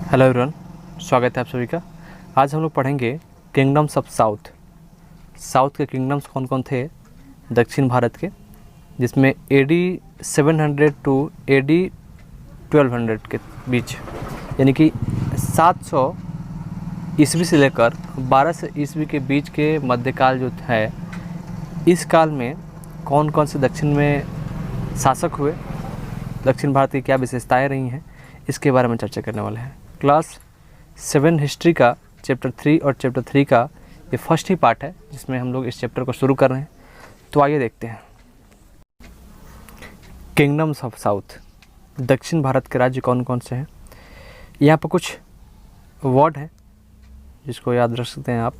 Hello everyone, स्वागत है आप सभी का। आज हम लोग पढ़ेंगे किंगडम्स ऑफ साउथ। साउथ के किंगडम्स कौन कौन थे दक्षिण भारत के, जिसमें AD 700 टू AD 1200 के बीच, यानी कि 700 ईस्वी से लेकर 1200 ईस्वी के बीच के मध्यकाल जो है, इस काल में कौन कौन से दक्षिण में शासक हुए, दक्षिण भारत की क्या विशेषताएं रही हैं, इसके बारे में चर्चा करने वाले हैं। क्लास 7 हिस्ट्री का चैप्टर 3 और चैप्टर 3 का ये फर्स्ट ही पार्ट है, जिसमें हम लोग इस चैप्टर को शुरू कर रहे हैं। तो आइए देखते हैं। किंगडम्स ऑफ साउथ, दक्षिण भारत के राज्य कौन कौन से हैं। यहाँ पर कुछ वर्ड हैं जिसको याद रख सकते हैं आप।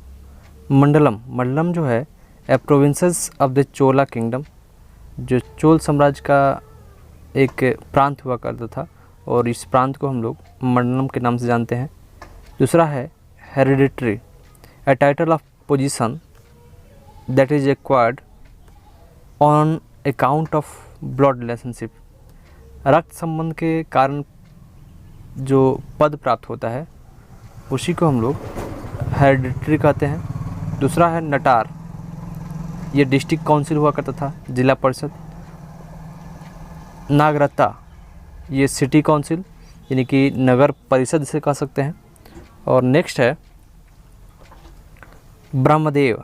मंडलम, मंडलम जो है a provinces of the Chola kingdom, जो चोल साम्राज्य का एक प्रांत हुआ करता था और इस प्रांत को हम लोग मंडलम के नाम से जानते हैं। दूसरा है hereditary, A title of position that is acquired on account of blood relationship, रक्त संबंध के कारण जो पद प्राप्त होता है उसी को हम लोग हेरिडिटरी कहते हैं। दूसरा है नटार, ये डिस्ट्रिक्ट काउंसिल हुआ करता था, जिला परिषद। नागरता, ये सिटी काउंसिल यानी कि नगर परिषद से कह सकते हैं। और नेक्स्ट है ब्रह्मदेव।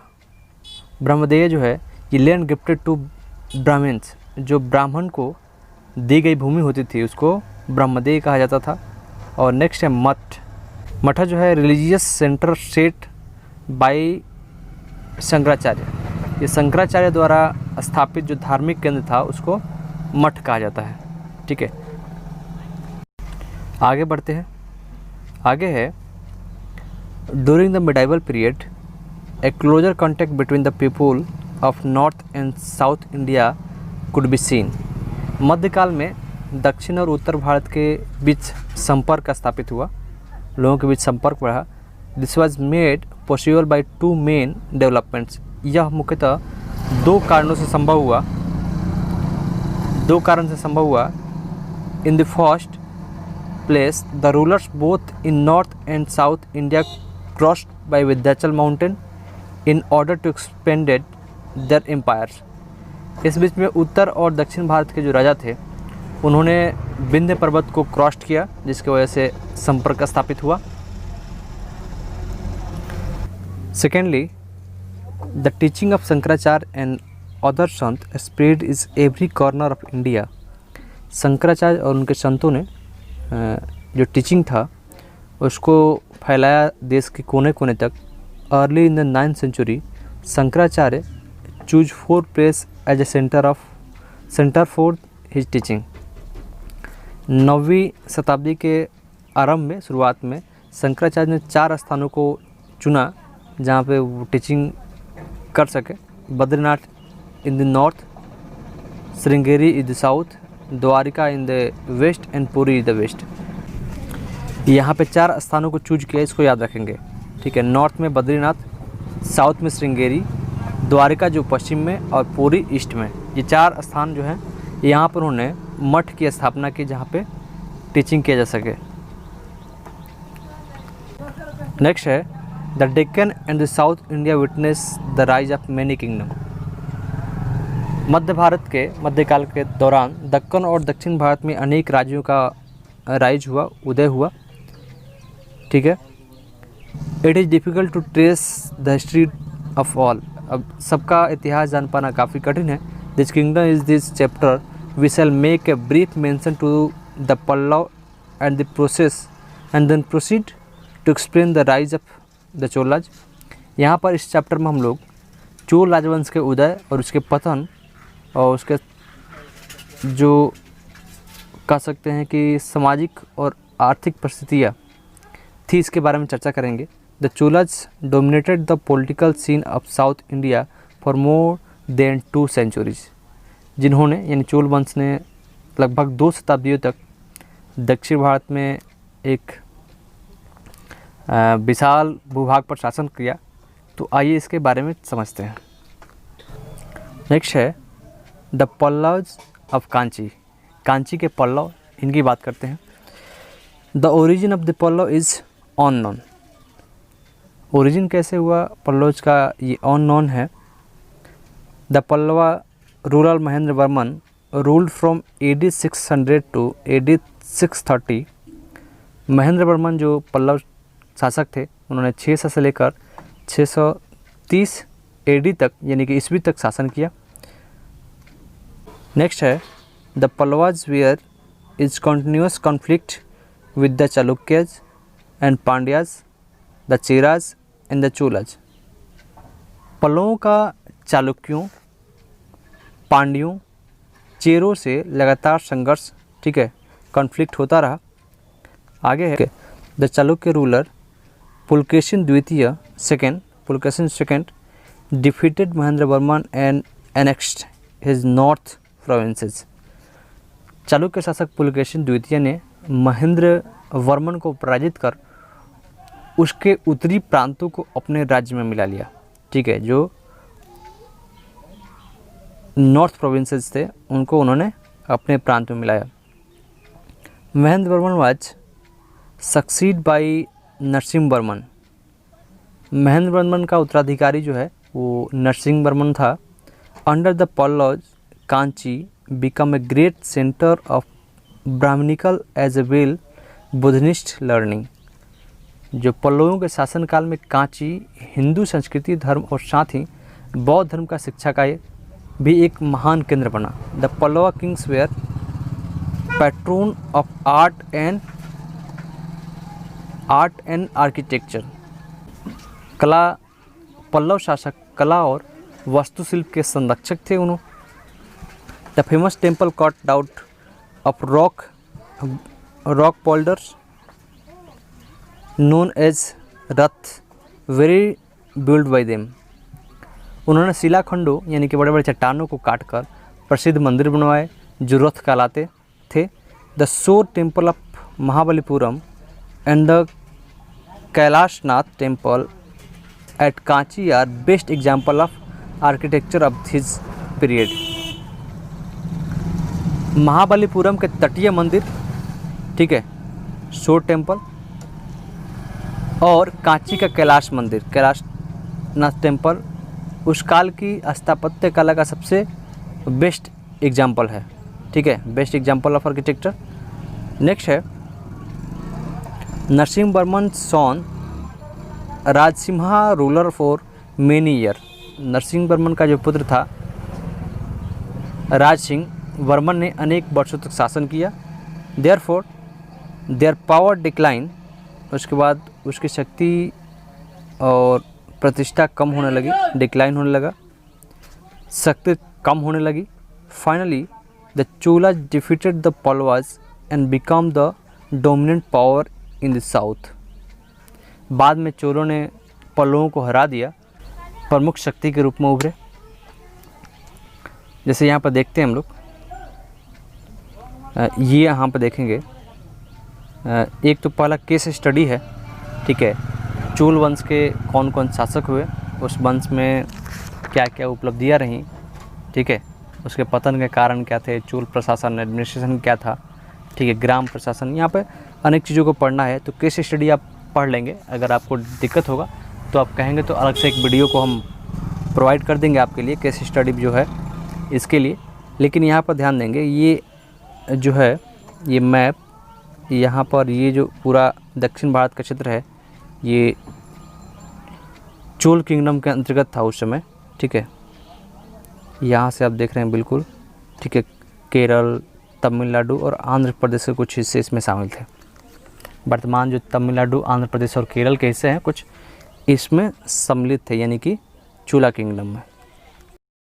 ब्रह्मदेव जो है ये लैंड गिफ्टेड टू ब्राह्मण्स, जो ब्राह्मण को दी गई भूमि होती थी उसको ब्रह्मदेव कहा जाता था। और नेक्स्ट है मठ। मठ जो है religious centre set by Shankaracharya, ये शंकराचार्य द्वारा स्थापित जो धार्मिक केंद्र था उसको मठ कहा जाता है। ठीक है, आगे बढ़ते हैं। आगे है during the medieval period a closer contact between the people of North and South India could be seen. मध्यकाल में दक्षिण और उत्तर भारत के बीच संपर्क स्थापित हुआ, लोगों के बीच संपर्क बढ़ा। This was made possible by two main developments, यह मुख्यतः दो कारणों से संभव हुआ। In the first place the rulers both in north and south India crossed by Vindhyachal mountain in order to expand their empires। इस बीच में उत्तर और दक्षिण भारत के जो राजा थे उन्होंने विंध्य पर्वत को क्रॉस किया, जिसकी वजह से संपर्क स्थापित हुआ। Secondly the teaching of Shankaracharya and other sant spread is every corner of India. Shankaracharya और उनके संतों ने जो टीचिंग था उसको फैलाया देश के कोने कोने तक। Early in the 9th century Shankaracharya choose 4 place as a centre for his teaching. 9वीं शताब्दी के आरंभ में, शुरुआत में शंकराचार्य ने 4 स्थानों को चुना जहाँ पे वो टीचिंग कर सके। Badrinath in the north, Sringeri in the south, Dwarka in the west and Puri in the west. यहाँ पे 4 स्थानों को चूज किया, इसको याद रखेंगे। ठीक है, नॉर्थ में बद्रीनाथ, साउथ में श्रृंगेरी, द्वारिका जो पश्चिम में, और पुरी ईस्ट में। ये 4 स्थान जो हैं यहाँ पर उन्होंने मठ की स्थापना की जहाँ पे टीचिंग किया जा सके। नेक्स्ट है the Deccan and the South India witness the rise of many kingdom. मध्य भारत के मध्यकाल के दौरान दक्कन और दक्षिण भारत में अनेक राज्यों का राइज हुआ, उदय हुआ। ठीक है, it is difficult to trace the history of all. अब सबका इतिहास जान पाना काफ़ी कठिन है। This kingdom is this chapter we shall make a brief mention to the Pallava and the process and then proceed to explain the rise of the Cholas. यहाँ पर इस चैप्टर में हम लोग चोल राजवंश के उदय और उसके पतन और उसके जो कह सकते हैं कि सामाजिक और आर्थिक परिस्थितियाँ थी, इसके बारे में चर्चा करेंगे। The Cholas dominated the political scene of South India for more than 2 centuries, जिन्होंने यानी चोल वंश ने लगभग 2 शताब्दियों तक दक्षिण भारत में एक विशाल भूभाग पर शासन किया। तो आइए इसके बारे में समझते हैं। नेक्स्ट है द पल्लव्स ऑफ कांची। कांची के पल्लव, इनकी बात करते हैं। The origin of the Pallava is unknown. Origin कैसे हुआ पल्लव्स का ये अननोन है। The Pallava ruler Mahendra Varman ruled from AD 600 to AD 630। Mahendra Varman जो पल्लव शासक थे उन्होंने 600 से लेकर 630 AD तक यानी कि ईस्वी तक शासन किया। नेक्स्ट है the Pallavas were is continuous conflict with the Chalukyas and Pandyas, the Cheras and the Cholas. पल्लवों का चालुक्यों, पांड्यों, चेरों से लगातार संघर्ष, ठीक है, कॉन्फ्लिक्ट होता रहा। आगे है द चालुक्य रूलर पुलकेशिन द्वितीय second defeated Mahendra Varman and annexed his north provinces. Chalukya शासक पुलकेशिन द्वितीय ने महेंद्र वर्मन को पराजित कर उसके उत्तरी प्रांतों को अपने राज्य में मिला लिया, ठीक है। जो नॉर्थ प्रोविंसेस थे उनको उन्होंने अपने प्रांत में मिलाया। Mahendra Varman was succeed by Narasimha Varman. Mahendra Varman का उत्तराधिकारी जो है वो नरसिंह वर्मन था। Under the Pallava Kanchi became a great centre of Brahmanical as a well Buddhist learning. जो पल्लवों के शासनकाल में कांची हिंदू संस्कृति, धर्म और साथ ही बौद्ध धर्म का शिक्षा का भी एक महान केंद्र बना। The Pallava kings were patron of art and architecture. कला, पल्लव शासक कला और वास्तुशिल्प के संरक्षक थे उन्होंने। The famous temple cut out of rock boulders known as rath were build by them. उन्होंने शिलाखंडों यानी कि बड़े बड़े चट्टानों को काटकर प्रसिद्ध मंदिर बनवाए जो रथ कहलाते थे। The shore temple of Mahabalipuram and the Kailasanatha temple at Kanchi are best example of architecture of this period. Mahabalipuram के तटीय मंदिर, ठीक है, शोर टेम्पल, और कांची का कैलाश मंदिर, कैलाशनाथ टेम्पल उस काल की स्थापत्य कला का सबसे बेस्ट एग्जाम्पल है, ठीक है, best example of architecture. Next है Narasimha Varman son Rajasimha ruler for many year. Narasimha Varman का जो पुत्र था राज सिंह वर्मन ने अनेक वर्षों तक शासन किया। देयरफॉर देयर पावर डिक्लाइन, उसके बाद उसकी शक्ति और प्रतिष्ठा कम होने लगी, डिक्लाइन होने लगा, शक्ति कम होने लगी। Finally the Cholas defeated the Pallavas and become the dominant power in the south. बाद में चोलों ने पल्लवों को हरा दिया, प्रमुख शक्ति के रूप में उभरे। जैसे यहाँ पर देखते हैं हम लोग, ये यहाँ पर देखेंगे, एक तो पहला केस स्टडी है, ठीक है, चोल वंश के कौन कौन शासक हुए, उस वंश में क्या क्या उपलब्धियाँ रहीं, ठीक है, उसके पतन के कारण क्या थे, चोल प्रशासन एडमिनिस्ट्रेशन क्या था, ठीक है, ग्राम प्रशासन, यहाँ पे अनेक चीज़ों को पढ़ना है। तो केस स्टडी आप पढ़ लेंगे। अगर आपको दिक्कत होगा तो आप कहेंगे तो अलग से एक वीडियो को हम प्रोवाइड कर देंगे आपके लिए, केस स्टडी जो है इसके लिए। लेकिन यहाँ पर ध्यान देंगे, ये जो है ये मैप, यहाँ पर ये जो पूरा दक्षिण भारत का क्षेत्र है ये चोल किंगडम के अंतर्गत था उस समय, ठीक है। यहाँ से आप देख रहे हैं बिल्कुल, ठीक है, केरल, तमिलनाडु और आंध्र प्रदेश के कुछ हिस्से इसमें शामिल थे। वर्तमान जो तमिलनाडु, आंध्र प्रदेश और केरल के हिस्से हैं कुछ इसमें सम्मिलित थे, यानी कि चोला किंगडम में।